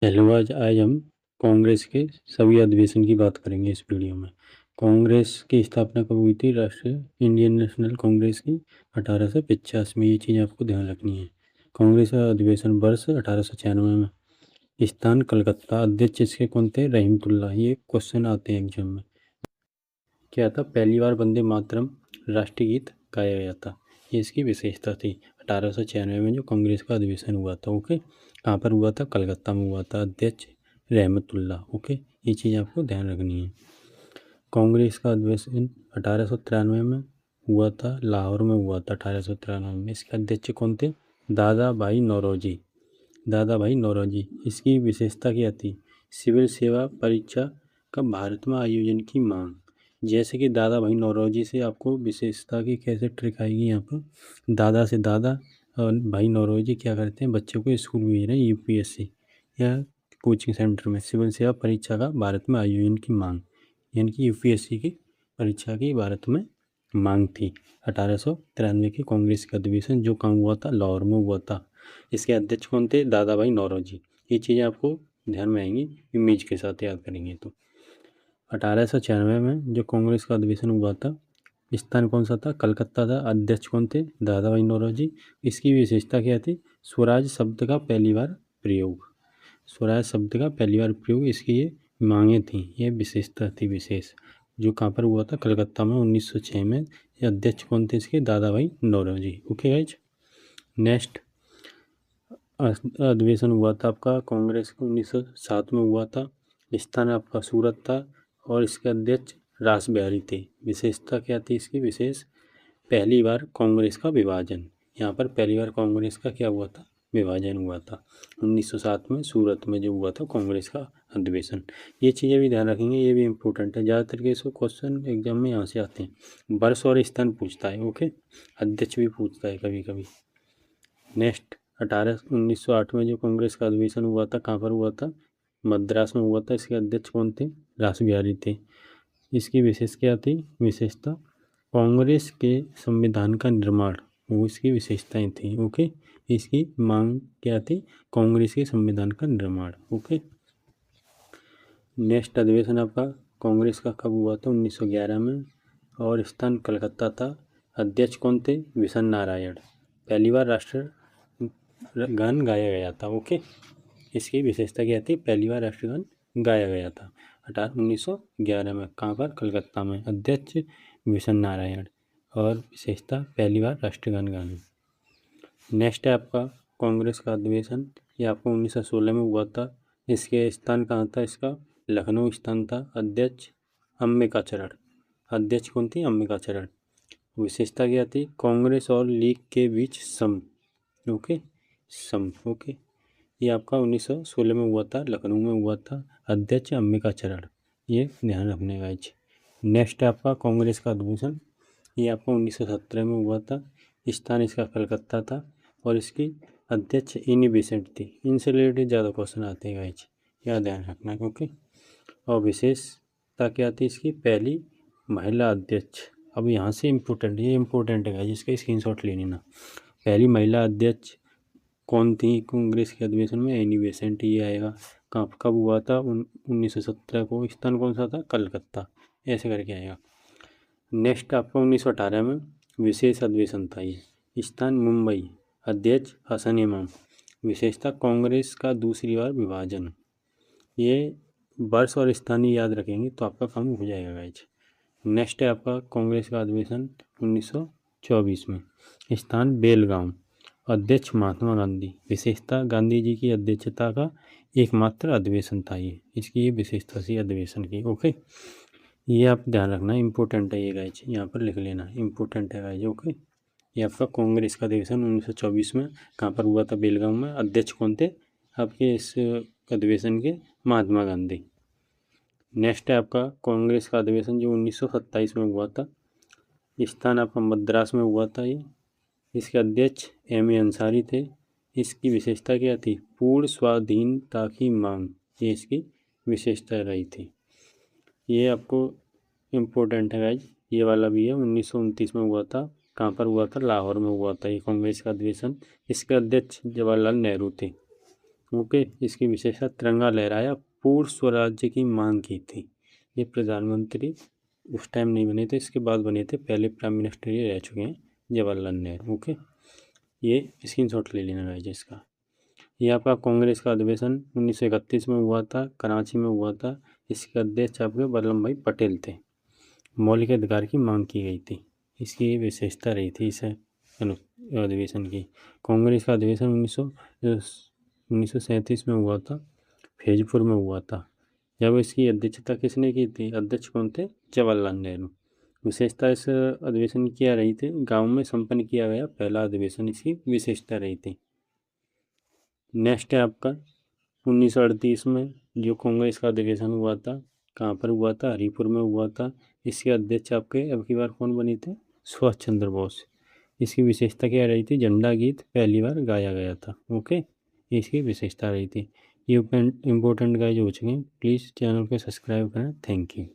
Hello, आज हम कांग्रेस के सभी अधिवेशन की बात करेंगे इस वीडियो में। कांग्रेस की स्थापना कब हुई थी? राष्ट्रीय इंडियन नेशनल कांग्रेस की 1850 में। ये चीज़ आपको ध्यान रखनी है। कांग्रेस का अधिवेशन वर्ष 1896 में। स्थान कलकत्ता। अध्यक्ष इसके कौन थे? रहीमतुल्लाह। ये क्वेश्चन आते हैं एग्जाम में। क्या था? पहली बार वंदे मातरम राष्ट्रीय गीत गाया गया था। ये इसकी विशेषता थी। 1896 में जो कांग्रेस का अधिवेशन हुआ था। ओके, कहाँ पर हुआ था? कलकत्ता में हुआ था। अध्यक्ष रहमतुल्लाह। ओके, ये चीज़ आपको ध्यान रखनी है। कांग्रेस का अधिवेशन 1893 में हुआ था, लाहौर में हुआ था 1893 में। इसके अध्यक्ष कौन थे? दादा भाई नौरोजी। दादा भाई नौरोजी। इसकी विशेषता क्या थी? सिविल सेवा परीक्षा का भारत में आयोजन की मांग। जैसे कि दादा भाई नौरोजी से आपको विशेषता की कैसे ट्रिक आएगी यहाँ पर। दादा से दादा और भाई नौरोजी क्या करते हैं? बच्चों को स्कूल भेज रहे हैं, यूपीएससी या कोचिंग सेंटर में। सिविल सेवा परीक्षा का भारत में आयोजन की मांग, यानी कि यूपीएससी की परीक्षा की भारत में मांग थी। 1893 के कांग्रेस का अधिवेशन जो कहाँ हुआ था? लाहौर में हुआ था। इसके अध्यक्ष कौन थे? दादा भाई नौरोजी। ये चीज़ें आपको ध्यान में आएंगी, इमेज के साथ याद करेंगे तो। 1896 में जो कांग्रेस का अधिवेशन हुआ था, स्थान कौन सा था? कलकत्ता था। अध्यक्ष कौन थे? दादा भाई नौरोजी। इसकी विशेषता क्या थी? स्वराज शब्द का पहली बार प्रयोग। स्वराज शब्द का पहली बार प्रयोग, इसकी ये मांगे थी, ये विशेषता थी विशेष। जो कहाँ पर हुआ था? कलकत्ता में 1906 में। ये अध्यक्ष कौन थे इसके? दादा भाई नौरोजी। ओके गाइज, नेक्स्ट अधिवेशन हुआ था आपका कांग्रेस का 1907 में हुआ था। स्थान आपका सूरत था और इसके अध्यक्ष रास बिहारी थे। विशेषता क्या थी इसकी? विशेष पहली बार कांग्रेस का विभाजन। यहाँ पर पहली बार कांग्रेस का क्या हुआ था? विभाजन हुआ था 1907 में सूरत में जो हुआ था कांग्रेस का अधिवेशन। ये चीज़ें भी ध्यान रखेंगे, ये भी इम्पोर्टेंट है। ज़्यादातर के इसको क्वेश्चन एग्जाम में यहाँ से आते हैं। वर्ष और स्थान पूछता है। ओके, अध्यक्ष भी पूछता है कभी कभी। नेक्स्ट 1908 में जो कांग्रेस का अधिवेशन हुआ था, कहाँ पर हुआ था? मद्रास में हुआ था। इसके अध्यक्ष कौन थे? रास बिहारी थे। इसकी विशेष क्या थी? विशेषता कांग्रेस के संविधान का निर्माण, वो इसकी विशेषताएं थी। ओके, इसकी मांग क्या थी? कांग्रेस के संविधान का निर्माण। ओके, नेक्स्ट अधिवेशन आपका कांग्रेस का कब हुआ था? 1911 में और स्थान कलकत्ता था। अध्यक्ष कौन थे? विशन नारायण। पहली बार राष्ट्र गान गाया गया था। ओके, इसकी विशेषता क्या थी? पहली बार राष्ट्रगान गाया गया था 1911 में। कहाँ पर? कलकत्ता में। अध्यक्ष विशन नारायण और विशेषता पहली बार राष्ट्रगान गाने। नेक्स्ट है आपका कांग्रेस का अधिवेशन, ये आपको 1916 में हुआ था। इसके स्थान कहाँ था? इसका लखनऊ स्थान था। अध्यक्ष अंबिकाचरण। अध्यक्ष कौन थी? अंबिकाचरण। विशेषता क्या थी? कांग्रेस और लीग के बीच सम। ओके, सम। ओके, ये आपका 1916 में हुआ था, लखनऊ में हुआ था। अध्यक्ष अंबिकाचरण। ये ध्यान रखने का। नेक्स्ट है आपका कांग्रेस का अधिवेशन, ये आपका 1917 में हुआ था। स्थान इसका कलकत्ता था और इसकी अध्यक्ष इनी बेसेंट थी। इनसे रिलेटेड ज़्यादा क्वेश्चन आते हैं गाइज, यह ध्यान रखना। ओके, और विशेषता क्या थी इसकी? पहली महिला अध्यक्ष। अब यहाँ से इम्पोर्टेंट, ये इम्पोर्टेंट है गाइज, इसका स्क्रीनशॉट ले लेना। पहली महिला अध्यक्ष कौन थी कांग्रेस के अधिवेशन में? Annie Besant. ये आएगा। कब हुआ था? 1917 को। स्थान कौन सा था? कलकत्ता। ऐसे करके आएगा। नेक्स्ट आपका 1918 में विशेष अधिवेशन था ये। स्थान मुंबई। अध्यक्ष हसन इमाम। विशेषता कांग्रेस का दूसरी बार विभाजन। ये वर्ष और स्थान ही याद रखेंगे तो आपका काम हो जाएगा गाइज। नेक्स्ट है आपका कांग्रेस का अधिवेशन 1924 में। स्थान बेलगांव। अध्यक्ष महात्मा गांधी। विशेषता गांधी जी की अध्यक्षता का एकमात्र अधिवेशन था ये। इसकी ये विशेषता थी अधिवेशन की। ओके, ये आप ध्यान रखना, इंपॉर्टेंट है ये गाइज, यहाँ पर लिख लेना, इंपॉर्टेंट है गाइज। ओके, ये आपका कांग्रेस का अधिवेशन 1924 में कहाँ पर हुआ था? बेलगांव में। अध्यक्ष कौन थे आपके इस अधिवेशन के? महात्मा गांधी। नेक्स्ट है आपका कांग्रेस का अधिवेशन जो 1927 में हुआ था। स्थान आपका मद्रास में हुआ था ये। इसके अध्यक्ष एम ए अंसारी थे। इसकी विशेषता क्या थी? पूर्ण स्वाधीनता की मांग, ये इसकी विशेषता रही थी। ये आपको इम्पोर्टेंट है गाइज, ये वाला भी है। 1929 में हुआ था। कहाँ पर हुआ था? लाहौर में हुआ था ये कांग्रेस का अधिवेशन। इसके अध्यक्ष जवाहरलाल नेहरू थे। ओके। इसकी विशेषता तिरंगा लहराया, पूर्ण स्वराज्य की मांग की थी। ये प्रधानमंत्री उस टाइम नहीं बने थे, इसके बाद बने थे, पहले प्राइम मिनिस्टर ये रह चुके हैं जवाहरलाल नेहरू। ओके, ये स्क्रीनशॉट ले लेना गाइस इसका। ये आपका कांग्रेस का अधिवेशन 1931 में हुआ था, कराची में हुआ था। इसके अध्यक्ष आपके वल्लभ भाई पटेल थे। मौलिक अधिकार की मांग की गई थी, इसकी विशेषता रही थी इस अधिवेशन की। कांग्रेस का अधिवेशन 1937 में हुआ था, फैजपुर में हुआ था। जब इसकी अध्यक्षता किसने की थी? अध्यक्ष कौन थे? जवाहरलाल नेहरू। विशेषता इस अधिवेशन की क्या रही थी? गांव में संपन्न किया गया पहला अधिवेशन इसकी विशेषता रही थी। नेक्स्ट है आपका 1938 में जो कांग्रेस का अधिवेशन हुआ था, कहाँ पर हुआ था? हरिपुर में हुआ था। इसके अध्यक्ष आपके अब की बार कौन बने थे? सुभाष चंद्र बोस। इसकी विशेषता क्या रही थी? झंडा गीत पहली बार गाया गया था। ओके, इसकी विशेषता रही थी। ये इम्पोर्टेंट गाइज हो चुके हैं। प्लीज़ चैनल को सब्सक्राइब करें। Thank you.